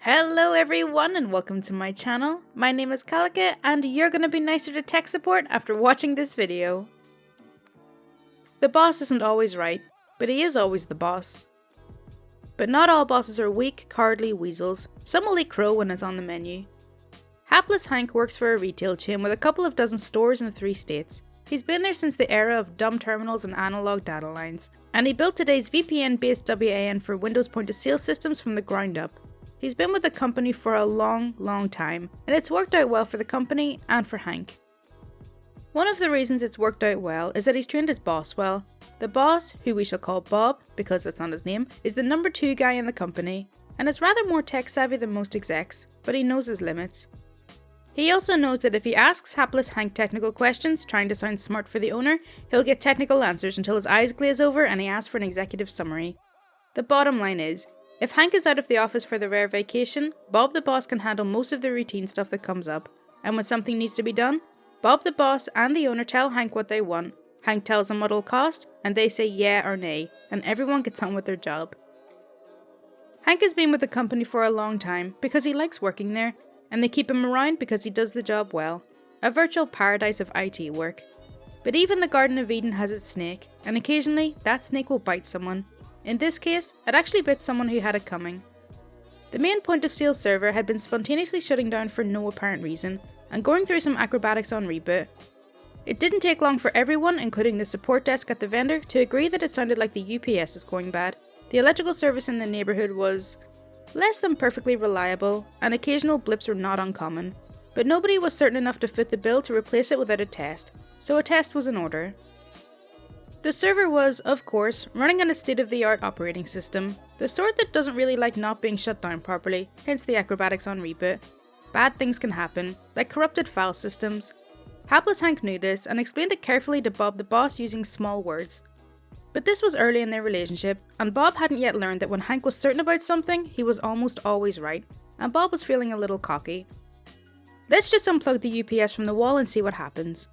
Hello everyone and welcome to my channel. My name is Kalika and you're gonna be nicer to tech support after watching this video. The boss isn't always right, but he is always the boss. But not all bosses are weak, cowardly weasels. Some will eat crow when it's on the menu. Hapless Hank works for a retail chain with a couple of dozen stores in 3 states. He's been there since the era of dumb terminals and analog data lines, and he built today's VPN-based WAN for Windows point-of-sale systems from the ground up. He's been with the company for a long time, and it's worked out well for the company and for Hank. One of the reasons it's worked out well is that he's trained his boss well. The boss, who we shall call Bob, because that's not his name, is the number 2 guy in the company, and is rather more tech savvy than most execs, but he knows his limits. He also knows that if he asks hapless Hank technical questions, trying to sound smart for the owner, he'll get technical answers until his eyes glaze over and he asks for an executive summary. The bottom line is, if Hank is out of the office for the rare vacation, Bob the boss can handle most of the routine stuff that comes up. And when something needs to be done, Bob the boss and the owner tell Hank what they want. Hank tells them what it'll cost, and they say yeah or nay, and everyone gets on with their job. Hank has been with the company for a long time because he likes working there, and they keep him around because he does the job well. A virtual paradise of IT work. But even the Garden of Eden has its snake, and occasionally that snake will bite someone. In this case, it actually bit someone who had it coming. The main point-of-sale server had been spontaneously shutting down for no apparent reason, and going through some acrobatics on reboot. It didn't take long for everyone, including the support desk at the vendor, to agree that it sounded like the UPS was going bad. The electrical service in the neighbourhood was less than perfectly reliable, and occasional blips were not uncommon, but nobody was certain enough to foot the bill to replace it without a test, so a test was in order. The server was, of course, running on a state-of-the-art operating system, the sort that doesn't really like not being shut down properly, hence the acrobatics on reboot. Bad things can happen, like corrupted file systems. Hapless Hank knew this and explained it carefully to Bob the boss using small words. But this was early in their relationship, and Bob hadn't yet learned that when Hank was certain about something, he was almost always right, and Bob was feeling a little cocky. Let's just unplug the UPS from the wall and see what happens.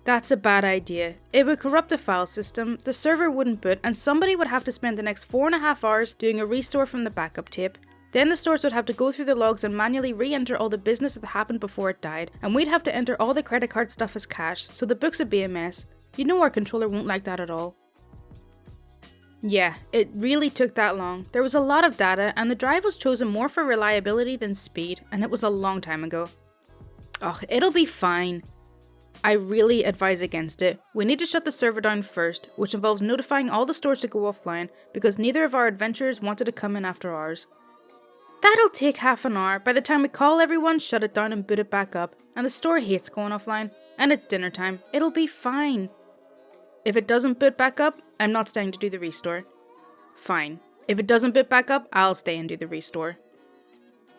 That's a bad idea. It would corrupt the file system, the server wouldn't boot, and somebody would have to spend the next 4.5 hours doing a restore from the backup tape. Then the stores would have to go through the logs and manually re-enter all the business that happened before it died, and we'd have to enter all the credit card stuff as cash, so the books would be a mess. You know our controller won't like that at all. Yeah, it really took that long. There was a lot of data, and the drive was chosen more for reliability than speed, and it was a long time ago. Ugh, it'll be fine. I really advise against it. We need to shut the server down first, which involves notifying all the stores to go offline, because neither of our adventurers wanted to come in after ours. That'll take half an hour. By the time we call everyone, shut it down and boot it back up, and the store hates going offline, and it's dinner time. It'll be fine. If it doesn't boot back up, I'm not staying to do the restore. Fine. If it doesn't boot back up, I'll stay and do the restore.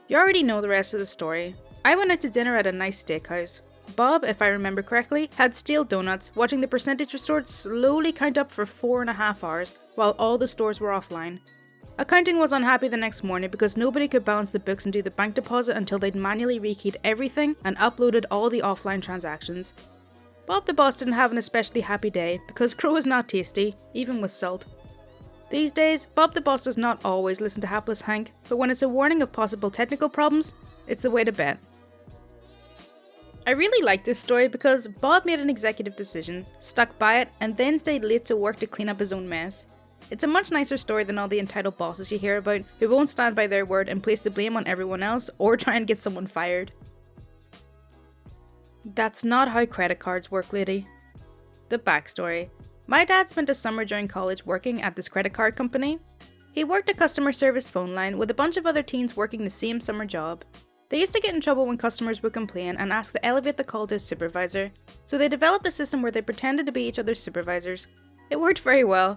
You already know the rest of the story. I went out to dinner at a nice steakhouse. Bob, if I remember correctly, had stale donuts, watching the percentage restored slowly count up for 4.5 hours, while all the stores were offline. Accounting was unhappy the next morning because nobody could balance the books and do the bank deposit until they'd manually rekeyed everything and uploaded all the offline transactions. Bob the boss didn't have an especially happy day because crow is not tasty, even with salt. These days, Bob the boss does not always listen to hapless Hank, but when it's a warning of possible technical problems, it's the way to bet. I really like this story because Bob made an executive decision, stuck by it, and then stayed late to work to clean up his own mess. It's a much nicer story than all the entitled bosses you hear about who won't stand by their word and place the blame on everyone else or try and get someone fired. That's not how credit cards work, lady. The backstory. My dad spent a summer during college working at this credit card company. He worked a customer service phone line with a bunch of other teens working the same summer job. They used to get in trouble when customers would complain and ask to elevate the call to a supervisor, so they developed a system where they pretended to be each other's supervisors. It worked very well.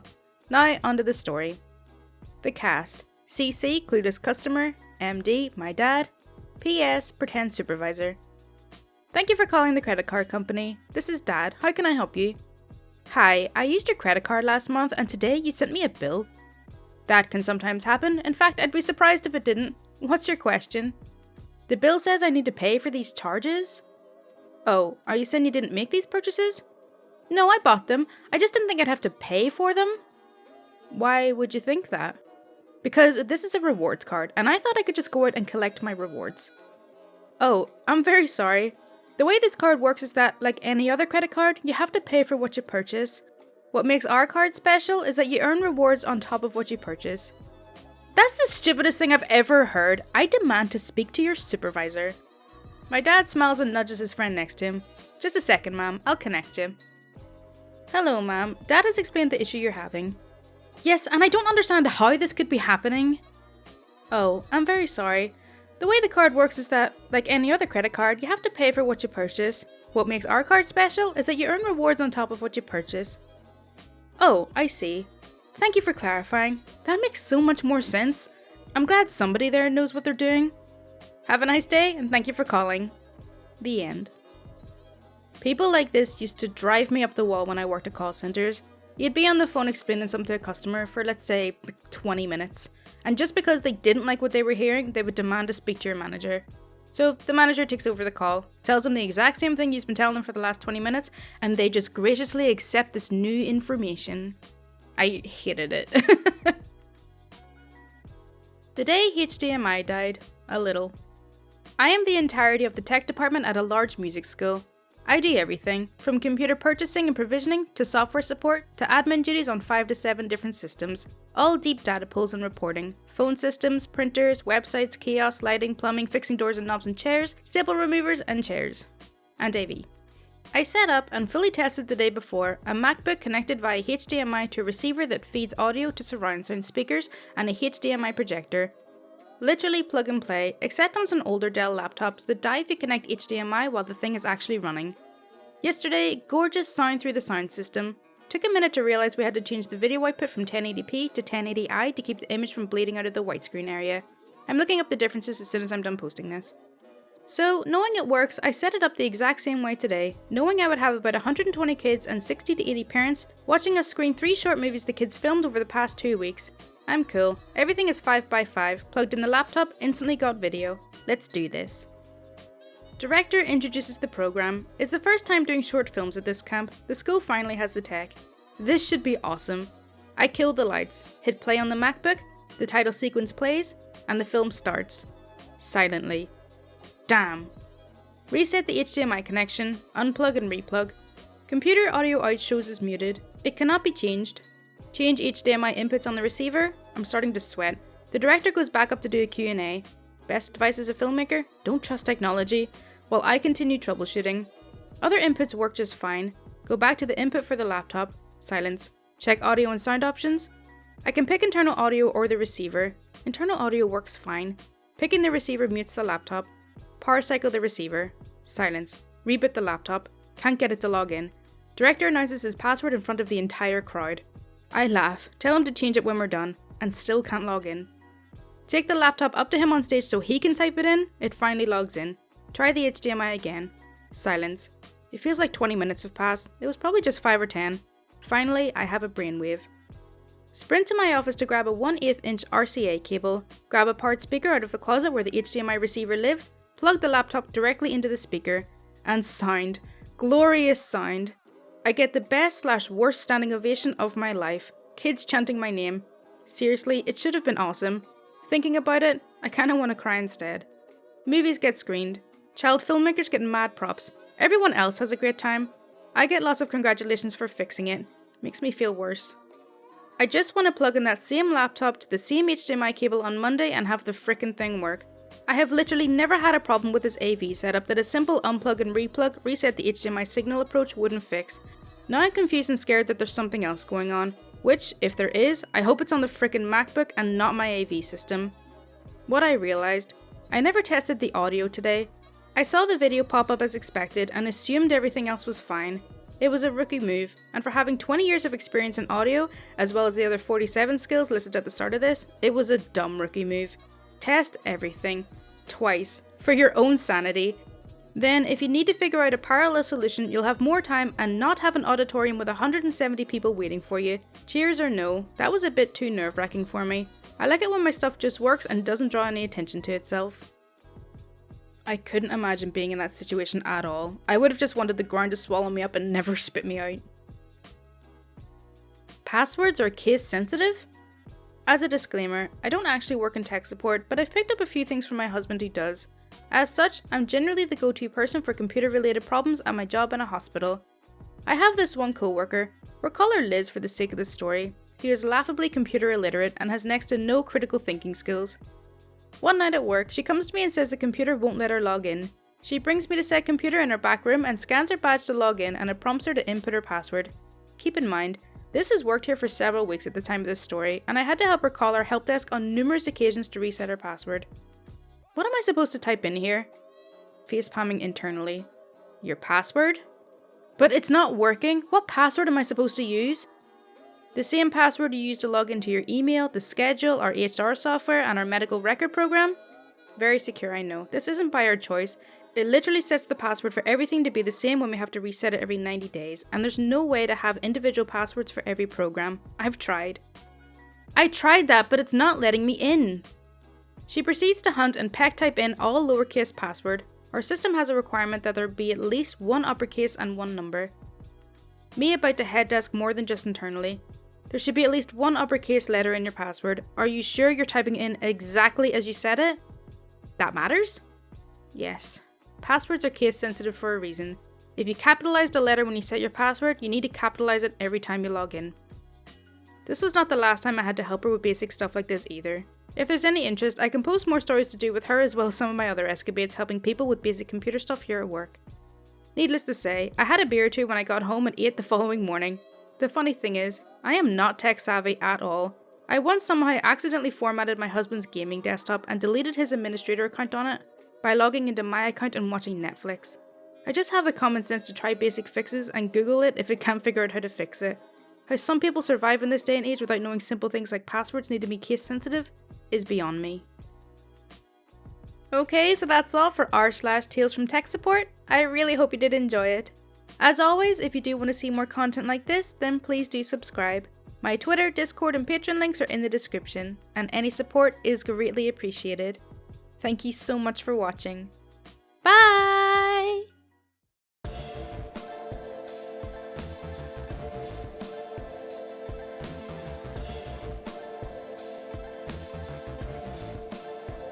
Now, onto the story. The cast. CC, clueless customer. MD, my dad. PS, pretend supervisor. Thank you for calling the credit card company. This is Dad. How can I help you? Hi, I used your credit card last month and today you sent me a bill. That can sometimes happen. In fact, I'd be surprised if it didn't. What's your question? The bill says I need to pay for these charges? Oh, are you saying you didn't make these purchases? No, I bought them. I just didn't think I'd have to pay for them. Why would you think that? because this is a rewards card and I thought I could just go out and collect my rewards. Oh, I'm very sorry. The way this card works is that, like any other credit card, you have to pay for what you purchase. What makes our card special is that you earn rewards on top of what you purchase. That's the stupidest thing I've ever heard. I demand to speak to your supervisor. My dad smiles and nudges his friend next to him. Just a second, ma'am, I'll connect you. Hello, ma'am. Dad has explained the issue you're having. Yes, and I don't understand how this could be happening. Oh, I'm very sorry. The way the card works is that, like any other credit card, you have to pay for what you purchase. What makes our card special is that you earn rewards on top of what you purchase. Oh, I see. Thank you for clarifying. That makes so much more sense. I'm glad somebody there knows what they're doing. Have a nice day, and thank you for calling. The end. People like this used to drive me up the wall when I worked at call centers. You'd be on the phone explaining something to a customer for, let's say, 20 minutes. And just because they didn't like what they were hearing, they would demand to speak to your manager. So the manager takes over the call, tells them the exact same thing you've been telling them for the last 20 minutes, and they just graciously accept this new information. I hated it. The day HDMI died, a little. I am the entirety of the tech department at a large music school. I do everything, from computer purchasing and provisioning, to software support, to admin duties on 5 to 7 different systems, all deep data pulls and reporting, phone systems, printers, websites, kiosks, lighting, plumbing, fixing doors and knobs and chairs, staple removers and chairs, and AV. I set up and fully tested the day before a MacBook connected via HDMI to a receiver that feeds audio to surround sound speakers and a HDMI projector. Literally plug and play, except on some older Dell laptops that die if you connect HDMI while the thing is actually running. Yesterday, gorgeous sound through the sound system. Took a minute to realise we had to change the video output from 1080p to 1080i to keep the image from bleeding out of the widescreen area. I'm looking up the differences as soon as I'm done posting this. So, knowing it works, I set it up the exact same way today, knowing I would have about 120 kids and 60 to 80 parents watching us screen 3 short movies the kids filmed over the past 2 weeks. I'm cool. Everything is 5x5, plugged in the laptop, instantly got video. Let's do this. Director introduces the program. It's the first time doing short films at this camp. The school finally has the tech. This should be awesome. I kill the lights, hit play on the MacBook, the title sequence plays, and the film starts. Silently. Damn. Reset the HDMI connection, unplug and replug. Computer audio out shows is muted. It cannot be changed. Change HDMI inputs on the receiver. I'm starting to sweat. The director goes back up to do a Q&A. Best advice as a filmmaker? Don't trust technology. While I continue troubleshooting. Other inputs work just fine. Go back to the input for the laptop. Silence. Check audio and sound options. I can pick internal audio or the receiver. Internal audio works fine. Picking the receiver mutes the laptop. Power cycle the receiver. Silence. Reboot the laptop. Can't get it to log in. Director announces his password in front of the entire crowd. I laugh, tell him to change it when we're done, and still can't log in. Take the laptop up to him on stage so he can type it in. It finally logs in. Try the HDMI again. Silence. It feels like 20 minutes have passed. It was probably just 5 or 10. Finally, I have a brainwave. Sprint to my office to grab a 1/8 inch RCA cable, grab a powered speaker out of the closet where the HDMI receiver lives, plug the laptop directly into the speaker, and sound. Glorious sound. I get the best/worst standing ovation of my life. Kids chanting my name. Seriously, it should have been awesome. Thinking about it, I kinda wanna cry instead. Movies get screened. Child filmmakers get mad props. Everyone else has a great time. I get lots of congratulations for fixing it. Makes me feel worse. I just wanna plug in that same laptop to the same HDMI cable on Monday and have the frickin' thing work. I have literally never had a problem with this AV setup that a simple unplug and replug, reset the HDMI signal approach wouldn't fix. Now I'm confused and scared that there's something else going on, which, if there is, I hope it's on the frickin' MacBook and not my AV system. What I realised, I never tested the audio today. I saw the video pop up as expected and assumed everything else was fine. It was a rookie move, and for having 20 years of experience in audio, as well as the other 47 skills listed at the start of this, it was a dumb rookie move. Test everything. Twice. For your own sanity. Then, if you need to figure out a parallel solution, you'll have more time and not have an auditorium with 170 people waiting for you. Cheers or no, that was a bit too nerve-wracking for me. I like it when my stuff just works and doesn't draw any attention to itself. I couldn't imagine being in that situation at all. I would have just wanted the ground to swallow me up and never spit me out. Passwords are case sensitive? As a disclaimer, I don't actually work in tech support, but I've picked up a few things from my husband who does. As such, I'm generally the go-to person for computer-related problems at my job in a hospital. I have this one co-worker, we'll call her Liz for the sake of this story, who is laughably computer illiterate and has next to no critical thinking skills. One night at work, she comes to me and says the computer won't let her log in. She brings me to said computer in her back room and scans her badge to log in, and it prompts her to input her password. Keep in mind, this has worked here for several weeks at the time of this story, and I had to help her call our help desk on numerous occasions to reset her password. What am I supposed to type in here? Facepalming internally. Your password? But it's not working. What password am I supposed to use? The same password you use to log into your email, the schedule, our HR software, and our medical record program? Very secure, I know. This isn't by our choice. It literally sets the password for everything to be the same when we have to reset it every 90 days, and there's no way to have individual passwords for every program. I've tried. I tried that, but it's not letting me in. She proceeds to hunt and peck type in all lowercase password. Our system has a requirement that there be at least one uppercase and one number. Me about to head desk more than just internally. There should be at least one uppercase letter in your password. Are you sure you're typing in exactly as you said it? That matters? Yes. Passwords are case sensitive for a reason. If you capitalized a letter when you set your password, you need to capitalize it every time you log in. This was not the last time I had to help her with basic stuff like this either. If there's any interest, I can post more stories to do with her as well as some of my other escapades helping people with basic computer stuff here at work. Needless to say, I had a beer or two when I got home at 8 the following morning. The funny thing is, I am not tech savvy at all. I once somehow accidentally formatted my husband's gaming desktop and deleted his administrator account on it by logging into my account and watching Netflix. I just have the common sense to try basic fixes and Google it if it can't figure out how to fix it. How some people survive in this day and age without knowing simple things like passwords need to be case sensitive is beyond me. Okay, so that's all for r/Tales from Tech Support. I really hope you did enjoy it. As always, if you do want to see more content like this, then please do subscribe. My Twitter, Discord, and Patreon links are in the description, and any support is greatly appreciated. Thank you so much for watching. Bye!